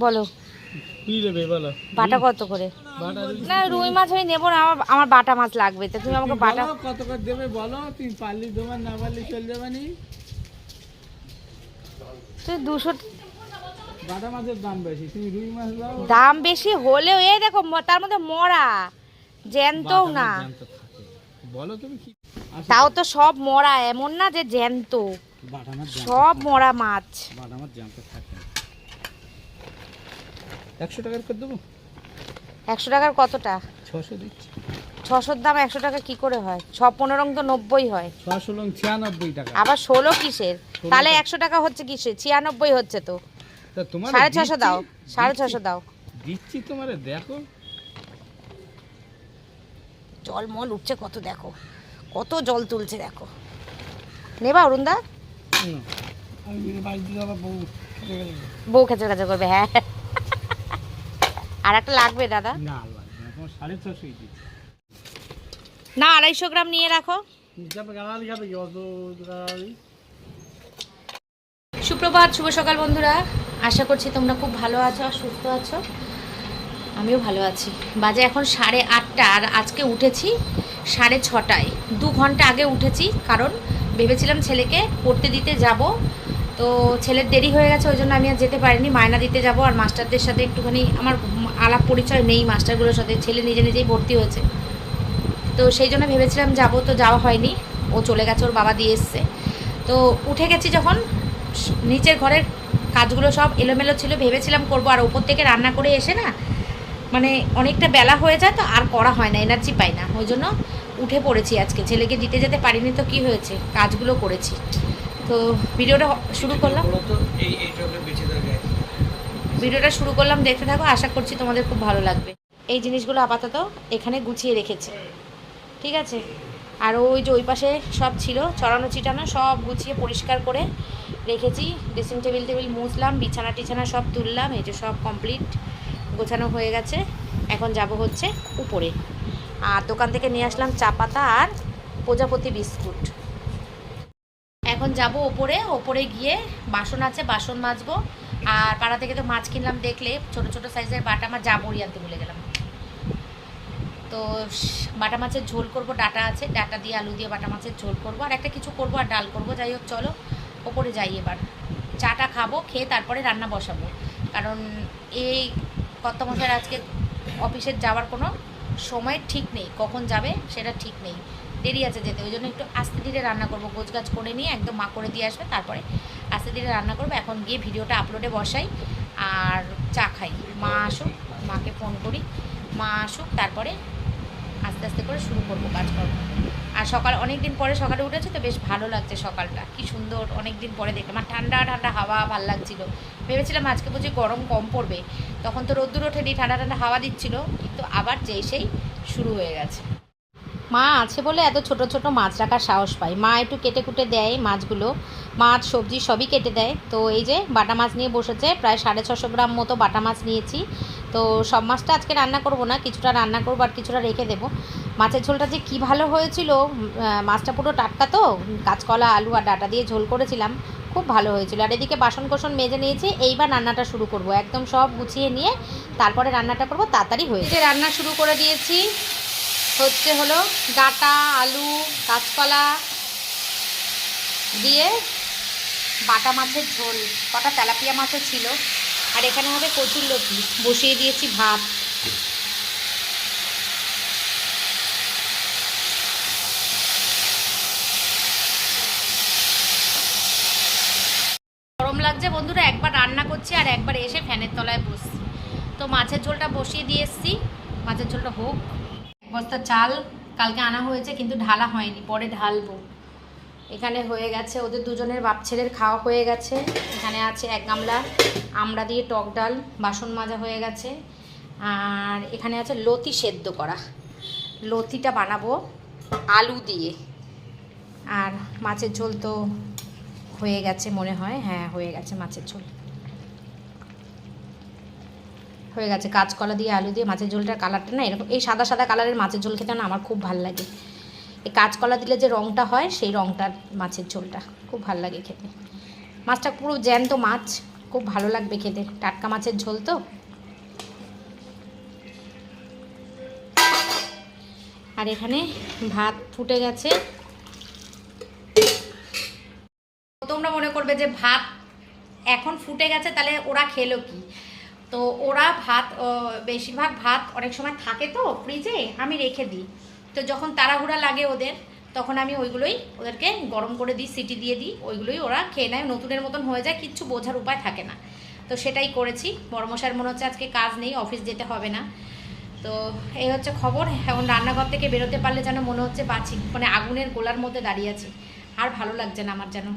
বলো কি নেবে বলো? বাটা কত করে? না রুই মাছ আমি নেবো না, আমার বাটা মাছ লাগবে। তো তুমি আমাকে বাটা কত করে দেবে বলো? তুমি পারলি তোমার, না পারলি চলে যাবে নি। তুই 200 বাটা মাছের দাম বেশি, তুমি রুই মাছ দাও। দাম বেশি হলেও এই দেখো তার মধ্যে মরা জ্যান্তও না। বলো তুমি কি? তাও তো সব মরা, এমন না যে জ্যান্ত, বাটা মাছ সব মরা মাছ। বাটা মাছ জ্যান্ত থাকে। 100 টাকার করে দেবো। 100 টাকার কতটা? 600 দিচ্ছি। 600-র দাম 100 টাকা কি করে হয়? 6-15 তো 90 হয়। 600 96 টাকা। আবার 16 কিসের? তাহলে 100 টাকা হচ্ছে কিসের? 96 হচ্ছে তো। তা তোমার 650 দাও, 650 দাও। দিচ্ছি তোমারে, দেখো জল মল উঠছে কত, দেখো কত জল তুলছে দেখো। নেবা অরুণদা? বউ খেচে খেচে করবে, হ্যাঁ। আর একটা লাগবে দাদা? না লাগবে না, তোমার 650 দিচ্ছি। না 250 গ্রাম নিয়ে রাখো। সুপ্রভাত, শুভ সকাল বন্ধুরা। আশা করছি তোমরা খুব ভালো আছো আর সুস্থ আছো। আমিও ভালো আছি। বাজে এখন 8:30 আর আজকে উঠেছি 6:30টায়। 2 ঘন্টা আগে উঠেছি, কারণ ভেবেছিলাম ছেলেকে পড়তে দিতে যাব। তো ছেলের দেরি হয়ে গেছে, ওই জন্য আমি আর যেতে পারিনি। মায়না দিতে যাব, আর মাস্টারদের সাথে একটুখানি আমার আলাপ পরিচয় নেই মাস্টারগুলোর সাথে। ছেলে নিজে নিজেই ভর্তি হয়েছে, তো সেই জন্য ভেবেছিলাম যাব, তো যাওয়া হয়নি। ও চলে গেছে, ওর বাবা দিয়ে এসছে। তো উঠে গেছি যখন, নিচের ঘরের কাজগুলো সব এলোমেলো ছিল, ভেবেছিলাম করবো, আর ওপর থেকে রান্না করে এসে না মানে অনেকটা বেলা হয়ে যায়, তো আর করা হয় না, এনার্জি পাই না। ওই জন্য উঠে পড়েছি আজকে। ছেলেকে দিতে যেতে পারিনি, তো কি হয়েছে, কাজগুলো করেছি। তো ভিডিওটা শুরু করলাম, দেখতে থাকো। আশা করছি তোমাদের খুব ভালো লাগবে। এই জিনিসগুলো আপাতত এখানে গুছিয়ে রেখেছি, ঠিক আছে। আর ওই যে ওই পাশে সব ছিল ছড়ানো ছিটানো, সব গুছিয়ে পরিষ্কার করে রেখেছি। ড্রেসিং টেবিল মুছলাম, বিছানা টিছানা সব তুললাম। এই যে সব কমপ্লিট গোছানো হয়ে গেছে। এখন যাব হচ্ছে উপরে, আর দোকান থেকে নিয়ে আসলাম চা পাতা আর প্রজাপতি বিস্কুট। এখন যাব ওপরে গিয়ে বাসন আছে, বাসন মাজবো। আর পাড়া থেকে তো মাছ কিনলাম, দেখলে ছোট ছোট সাইজের বাটা মাছ, জাবড়ি আনতে ভুলে গেলাম। তো বাটা মাছের ঝোল করব, ডাটা আছে, ডাটা দিয়ে আলু দিয়ে বাটা মাছের ঝোল করব, আর একটা কিছু করব, আর ডাল করব। যাই হোক, চলো ওপরে যাই। এবার চাটা খাবো, খেয়ে তারপরে রান্না বসাবো। কারণ এই কর্তামশাইয়ের আজকে অফিসের যাওয়ার কোনো সময় ঠিক নেই, কখন যাবে সেটা ঠিক নেই, দেরি আছে যেতে। ওই জন্য একটু আস্তে ধীরে রান্না করবো, গোছগাছ করে নিয়ে একদম মা করে দিয়ে আসবে, তারপরে আস্তে ধীরে রান্না করবো। এখন গিয়ে ভিডিওটা আপলোডে বসাই আর চা খাই। মা আসুক, মাকে ফোন করি, মা আসুক, তারপরে আস্তে আস্তে করে শুরু করবো কাজকর্ম। আর সকাল অনেক দিন পরে সকালে উঠেছে, তো বেশ ভালো লাগছে সকালটা, কি সুন্দর। অনেক দিন পরে দেখলাম, আর ঠান্ডা ঠান্ডা হাওয়া ভাল লাগছিল। ভেবেছিলাম আজকে বুঝি গরম কম পড়বে, তখন তো রোদ্দুর ওঠেনি, ঠান্ডা ঠান্ডা হাওয়া দিচ্ছিল, কিন্তু আবার যেই সেই শুরু হয়ে গেছে। মা আছে বলে এত ছোট ছোট মাছ রাখার সাহস পাই। মা একটু কেটে কুটে দেয় মাছগুলো, মাছ সবজি সবই কেটে দেয়। তো এই যে বাটা মাছ নিয়ে বসেছে, প্রায় 650 গ্রাম মতো বাটা মাছ নিয়েছি। তো সব মাছটা আজকে রান্না করব না, কিছুটা রান্না করবো আর কিছুটা রেখে দেবো। মাছের ঝোলটা যে কী ভালো হয়েছিল, মাছটা পুরো টাটকা তো, কাঁচকলা আলু আর ডাটা দিয়ে ঝোল করেছিলাম, খুব ভালো হয়েছিল। আর এদিকে বাসন কোসন মেজে নিয়েছি, এইবার রান্নাটা শুরু করব। একদম সব গুছিয়ে নিয়ে তারপরে রান্নাটা করব, তাড়াতাড়ি হয়েছে। রান্না শুরু করে দিয়েছি, হলো ডাঁটা আলু কাঁচকলা দিয়ে বাটা মাছের ঝোল, কটা তেলাপিয়া মাছও ছিল। আর এখানে হবে কচুরলতি, বসিয়ে দিয়েছি ভাত। গরম লাগছে বন্ধুরা, একবার রান্না করছি আর একবার এসে ফ্যানের তলায় বসছি। তো মাছের ঝোলটা বসিয়ে দিয়ে এসছি, মাছের ঝোলটা হোক। বস্তা চাল কালকে আনা হয়েছে, কিন্তু ঢালা হয়নি, পরে ঢালবো। এখানে হয়ে গেছে ওদের দুজনের বাপ ছেলের খাওয়া হয়ে গেছে। এখানে আছে 1 গামলা আমড়া দিয়ে টক ডাল, বাসন মাজা হয়ে গেছে। আর এখানে আছে লতি সেদ্ধ করা, লতিটা বানাবো আলু দিয়ে। আর মাছের ঝোল তো হয়ে গেছে মনে হয়, হ্যাঁ হয়ে গেছে, মাছের ঝোল হয়ে গেছে। কাঁচকলা দিয়ে আলু দিয়ে মাছের ঝোলটার কালারটা না এরকম, এই সাদা সাদা কালারের মাছের ঝোল খেতে না আমার খুব ভালো লাগে। এই কাঁচকলা দিলে যে রঙটা হয়, সেই রঙটার মাছের ঝোলটা খুব ভালো লাগে খেতে। মাছটা পুরো জ্যান্ত মাছ, খুব ভালো লাগবে খেতে, টাটকা মাছের ঝোল তো। আর এখানে ভাত ফুটে গেছে। তোমরা মনে করবে যে ভাত এখন ফুটে গেছে তাহলে ওরা খেলো কি? তো ওরা ভাত বেশিরভাগ ভাত অনেক সময় থাকে তো ফ্রিজে, আমি রেখে দিই। তো যখন তাড়াহুড়া লাগে ওদের, তখন আমি ওইগুলোই ওদেরকে গরম করে দিই, সিটি দিয়ে দিই, ওইগুলোই ওরা খেয়ে নেয়, নতুনের মতন হয়ে যায়, কিচ্ছু বোঝার উপায় থাকে না। তো সেটাই করেছি। বড়মশাইয়ের মনে হচ্ছে আজকে কাজ নেই, অফিস যেতে হবে না। তো এই হচ্ছে খবর। এখন রান্নাঘর থেকে বেরোতে পারলে যেন মনে হচ্ছে বাঁচি, মানে আগুনের গোলার মধ্যে দাঁড়িয়ে আছি। আর ভালো লাগছে না আমার, যেন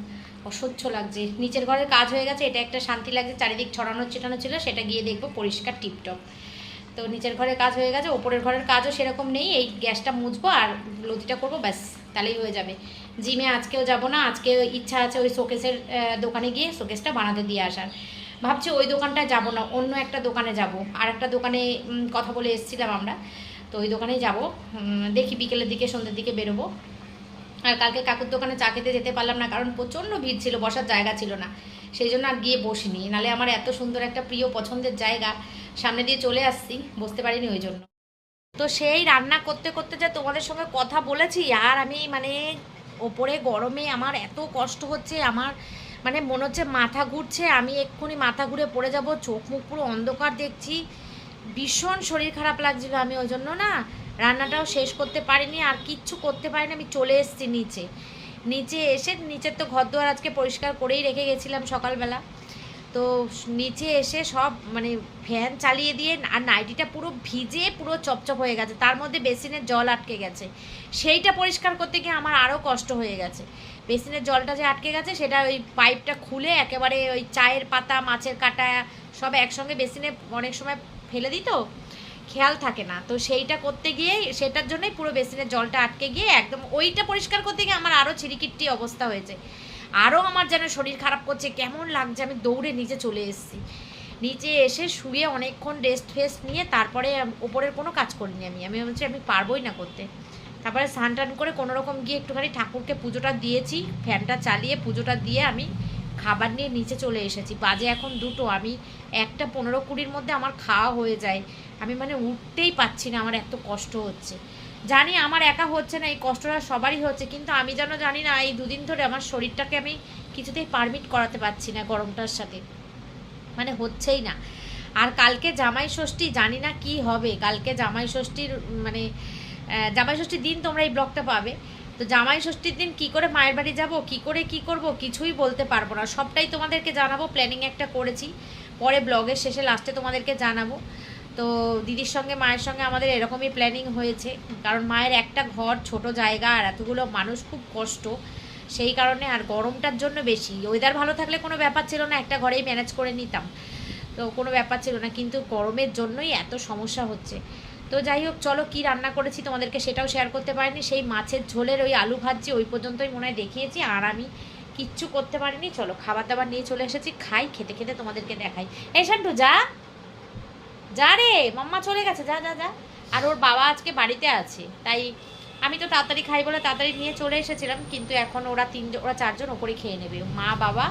অসহ্য লাগছে। নিচের ঘরের কাজ হয়ে গেছে, এটা একটা শান্তি লাগছে। চারিদিক ছড়ানো ছিটানো ছিল, সেটা গিয়ে দেখবো পরিষ্কার টিপটপ। তো নিচের ঘরের কাজ হয়ে গেছে, ওপরের ঘরের কাজও সেরকম নেই। এই গ্যাসটা মুছবো আর লতিটা করবো, ব্যাস তাহলেই হয়ে যাবে। জিমে আজকেও যাব না, আজকে ইচ্ছা আছে ওই শোকেসের দোকানে গিয়ে শোকেসটা বানাতে দিয়ে আসার। ভাবছি ওই দোকানটায় যাব না, অন্য একটা দোকানে যাব। আর একটা দোকানে কথা বলে এসেছিলাম আমরা, তো ওই দোকানেই যাব। দেখি বিকেলের দিকে সন্ধ্যের দিকে বেরোবো। আর কালকে কাকুর দোকানে চা খেতে যেতে পারলাম না, কারণ প্রচণ্ড ভিড় ছিল, বসার জায়গা ছিল না। সেই জন্য আর গিয়ে বসিনি, নাহলে আমার এত সুন্দর একটা প্রিয় পছন্দের জায়গা সামনে দিয়ে চলে আসছি, বসতে পারিনি ওই জন্য। তো সেই রান্না করতে করতে যে তোমাদের সঙ্গে কথা বলেছি, আর আমি মানে ওপরে গরমে আমার এত কষ্ট হচ্ছে, আমার মানে মনে হচ্ছে মাথা ঘুরছে, আমি এক্ষুনি মাথা ঘুরে পড়ে যাব, চোখ মুখ পুরো অন্ধকার দেখছি, ভীষণ শরীর খারাপ লাগছিল। আমি ওই জন্য না রান্নাটাও শেষ করতে পারিনি, আর কিচ্ছু করতে পারিনি। আমি চলে এসেছি নিচে। নিচে এসে, নিচের তো ঘর দুয়ার আজকে পরিষ্কার করেই রেখে গেছিলাম সকালবেলা। তো নিচে এসে সব মানে ফ্যান চালিয়ে দিয়ে, আর নাইটিটা পুরো ভিজে পুরো চপচপ হয়ে গেছে, তার মধ্যে বেসিনের জল আটকে গেছে। সেইটা পরিষ্কার করতে গিয়ে আমার আরও কষ্ট হয়ে গেছে। বেসিনের জলটা যে আটকে গেছে, সেটা ওই পাইপটা খুলে একেবারে ওই চায়ের পাতা, মাছের কাঁটা সব একসঙ্গে বেসিনে অনেক সময় ফেলে দিই, তো খেয়াল থাকে না। তো সেইটা করতে গিয়ে, সেটার জন্যই পুরো বেসিনের জলটা আটকে গিয়ে একদম ওইটা পরিষ্কার করতে গিয়ে আমার আরও ছিরিকিট্টি অবস্থা হয়েছে। আরও আমার যেন শরীর খারাপ করছে, কেমন লাগছে। আমি দৌড়ে নিচে চলে এসেছি। নিচে এসে শুয়ে অনেকক্ষণ রেস্ট ফেস্ট নিয়ে তারপরে ওপরের কোনো কাজ করিনি। আমি বলছি আমি পারবোই না করতে। তারপরে স্নান টান করে কোনোরকম গিয়ে একটুখানি ঠাকুরকে পুজোটা দিয়েছি, ফ্যানটা চালিয়ে পুজোটা দিয়ে আমি খাবার নিয়ে নিচে চলে এসেছি। বাজে এখন 2টো, আমি 1:15-20 মধ্যে আমার খাওয়া হয়ে যায়। আমি মানে উঠতেই পাচ্ছি না, আমার এত কষ্ট হচ্ছে। জানি আমার একা হচ্ছে না, এই কষ্টটা সবারই হচ্ছে, কিন্তু আমি যেন জানি না এই 2 দিন ধরে আমার শরীরটাকে আমি কিছুতেই পারমিট করাতে পারছি না গরমটার সাথে, মানে হচ্ছেই না। আর কালকে জামাই ষষ্ঠী, জানি না কি হবে কালকে জামাই ষষ্ঠীর, মানে জামাই ষষ্ঠীর দিন তোমরা এই ব্লগটা পাবে। তো জামাই ষষ্ঠীর দিন কি করে মায়ের বাড়ি যাব, কি করে কি করব কিছুই বলতে পারবো না, সবটাই তোমাদেরকে জানাবো। প্ল্যানিং একটা করেছি, পরে ব্লগের শেষে লাস্টে তোমাদেরকে জানাবো। তো দিদির সঙ্গে মায়ের সঙ্গে আমাদের এরকমই প্ল্যানিং হয়েছে, কারণ মায়ের একটা ঘর, ছোট জায়গা, আর এতগুলো মানুষ, খুব কষ্ট। সেই কারণে, আর গরমটার জন্য বেশি। ওয়েদার ভালো থাকলে কোনো ব্যাপার ছিল না, একটা ঘরেই ম্যানেজ করে নিতাম, তো কোনো ব্যাপার ছিল না, কিন্তু গরমের জন্যই এত সমস্যা হচ্ছে। তো যাই হোক, চলো কি রান্না করেছি তোমাদেরকে সেটাও শেয়ার করতে পারিনি। সেই মাছের ঝোলের ওই আলু ভাজি ওই পর্যন্তই মনে হয় দেখিয়েছি, আর আমি কিচ্ছু করতে পারিনি। চলো খাবার দাবার নিয়ে চলে এসেছি, খাই, খেতে খেতে তোমাদেরকে দেখাই। এই শান্টু যা, যা রে, মাম্মা চলে গেছে, যা যা যা। আর ওর বাবা আজকে বাড়িতে আছে, তাই আমি তো তাড়াতাড়ি খাই বলে তাড়াতাড়ি নিয়ে চলে এসেছিলাম, কিন্তু এখন ওরা 4জন ওপরে খেয়ে নেবে, মা বাবা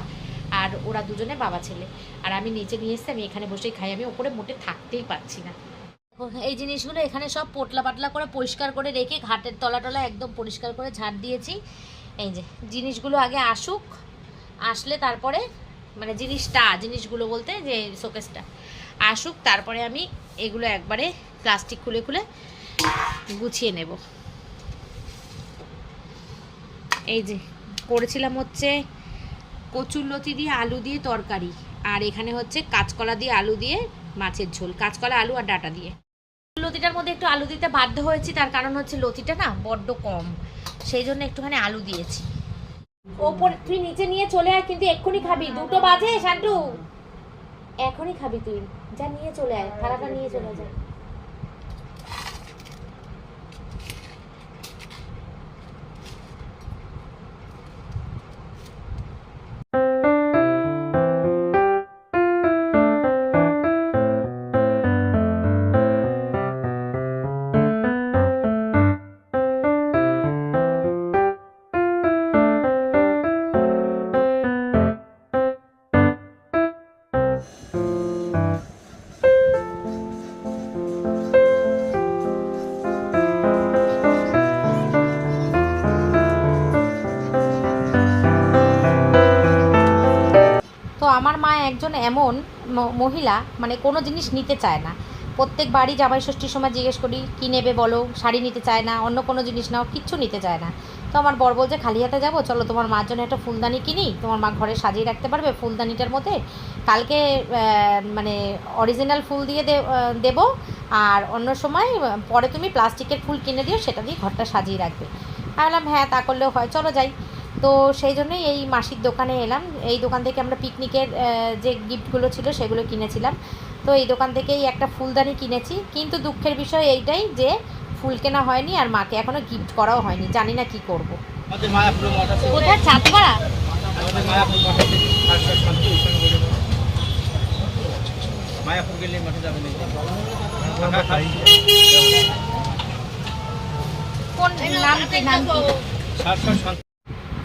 আর ওরা দুজনে বাবা ছেলে। আর আমি নিচে নিয়ে এসে আমি এখানে বসেই খাই, আমি ওপরে মোটে থাকতেই পারছি না। এই জিনিসগুলো এখানে সব পোটলা পাতলা করে পরিষ্কার করে রেখে, ঘাটের তলা টলা একদম পরিষ্কার করে ঝাড় দিয়েছি। এই যে জিনিসগুলো আগে আসুক, আসলে তারপরে, মানে জিনিসগুলো বলতে যে শোকেসটা আসুক, তারপরে আমি এগুলো একবারে প্লাস্টিক খুলে খুলে গুছিয়ে নেব। এই যে করেছিলাম হচ্ছে কচুরলতি দিয়ে আলু দিয়ে তরকারি, আর এখানে হচ্ছে কাঁচকলা দিয়ে আলু দিয়ে মাছের ঝোল, কাঁচকলা আলু আর ডাঁটা দিয়ে। লতিটার মধ্যে একটু আলু দিতে বাধ্য হয়েছি, তার কারণ হচ্ছে লতিটা না বড্ড কম, সেই জন্য একটুখানি আলু দিয়েছি। ওপর তুই নিচে নিয়ে চলে আয়, কিন্তু এক্ষুনি খাবি, 2টো বাজে শান্টু, এখনই খাবি তুই, যা নিয়ে চলে আয়, থালাটা নিয়ে চলে যায়। মহিলা মানে কোনো জিনিস নিতে চায় না। প্রত্যেক বাড়ি জামাই ষষ্ঠীর সময় জিজ্ঞেস করি কী নেবে বলো, শাড়ি নিতে চায় না, অন্য কোনো জিনিস নাও, কিচ্ছু নিতে চায় না। তো আমার বর বলছে খালি হাতে যাবো, চলো তোমার মার জন্য একটা ফুলদানি কিনি, তোমার মা ঘরে সাজিয়ে রাখতে পারবে ফুলদানিটার মধ্যে, কালকে মানে অরিজিনাল ফুল দিয়ে দেবো, আর অন্য সময় পরে তুমি প্লাস্টিকের ফুল কিনে দিও, সেটা দিয়ে ঘরটা সাজিয়ে রাখবে। আমি বললাম হ্যাঁ তা করলেও হয়, চলো যাই। তো সেই জন্যই এই মাসির দোকানে এলাম। এই দোকান থেকে আমরা পিকনিকের যে গিফটগুলো ছিল সেগুলো কিনেছিলাম। তো এই দোকান থেকেই একটা ফুলদানি কিনেছি, কিন্তু দুঃখের বিষয় এইটাই যে ফুল কেনা হয়নি আর মাকে এখনও গিফট করাও হয়নি, জানি না কি করব। আমাদের মায়াপুর মঠ আছে, কোথায় চাঁদপাড়া? আমাদের মায়াপুর মঠ আছে, শান্তি উৎসব করে দেবো। মায়াপুর গেলে মঠে যাবেন এই যে। কোন নাম কি নাম কি? শান্তি।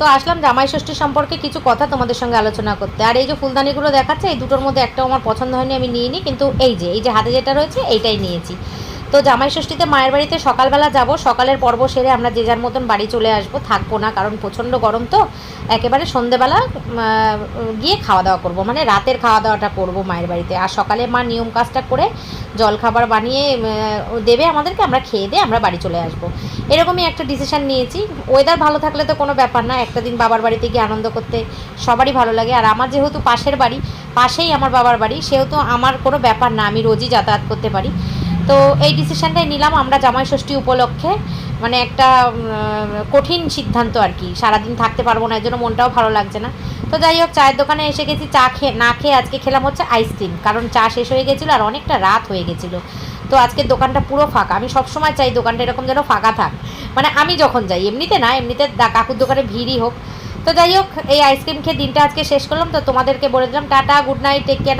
তো আসলাম জামাই ষষ্ঠী সম্পর্কে কিছু কথা তোমাদের সঙ্গে আলোচনা করতে। আর এই যে ফুলদানিগুলো দেখাচ্ছে, এই দুটোর মধ্যে একটাও আমার পছন্দ হয়নি, আমি নিইনি। কিন্তু এই যে হাতে যেটা রয়েছে এইটাই নিয়েছি। তো জামাই ষষ্ঠীতে মায়ের বাড়িতে সকালবেলা যাব, সকালের পর্ব সেরে আমরা যে যার মতন বাড়ি চলে আসবো, থাকবো না, কারণ প্রচণ্ড গরম। তো একেবারে সন্ধেবেলা গিয়ে খাওয়া দাওয়া করব, মানে রাতের খাওয়া দাওয়াটা করব মায়ের বাড়িতে। আর সকালে মা নিয়ম কাজটা করে জলখাবার বানিয়ে দেবে আমাদেরকে, আমরা খেয়ে দিয়ে আমরা বাড়ি চলে আসবো। এরকমই একটা ডিসিশান নিয়েছি। ওয়েদার ভালো থাকলে তো কোনো ব্যাপার না, একটা দিন বাবার বাড়িতে গিয়ে আনন্দ করতে সবারই ভালো লাগে। আর আমার যেহেতু পাশের বাড়ি, পাশেই আমার বাবার বাড়ি, সেহেতু আমার কোনো ব্যাপার না, আমি রোজই যাতায়াত করতে পারি। তো এই ডিসিশানটাই নিলাম আমরা জামাই ষষ্ঠী উপলক্ষে, মানে একটা কঠিন সিদ্ধান্ত আর কি। সারাদিন থাকতে পারবো না, এর জন্য মনটাও ভালো লাগছে না। তো যাই হোক, চায়ের দোকানে এসে গেছি, চা না খেয়ে আজকে খেলাম হচ্ছে আইসক্রিম, কারণ চা শেষ হয়ে গেছিলো আর অনেকটা রাত হয়ে গেছিলো। তো আজকের দোকানটা পুরো ফাঁকা। আমি সবসময় চাই দোকানটা এরকম যেন ফাঁকা থাক, মানে আমি যখন যাই, এমনিতে না, এমনিতে কাকুর দোকানে ভিড়ই হোক। তো যাই হোক, এই আইসক্রিম খেয়ে দিনটা আজকে শেষ করলাম। তো তোমাদেরকে বলে দিলাম tata, good night, take care.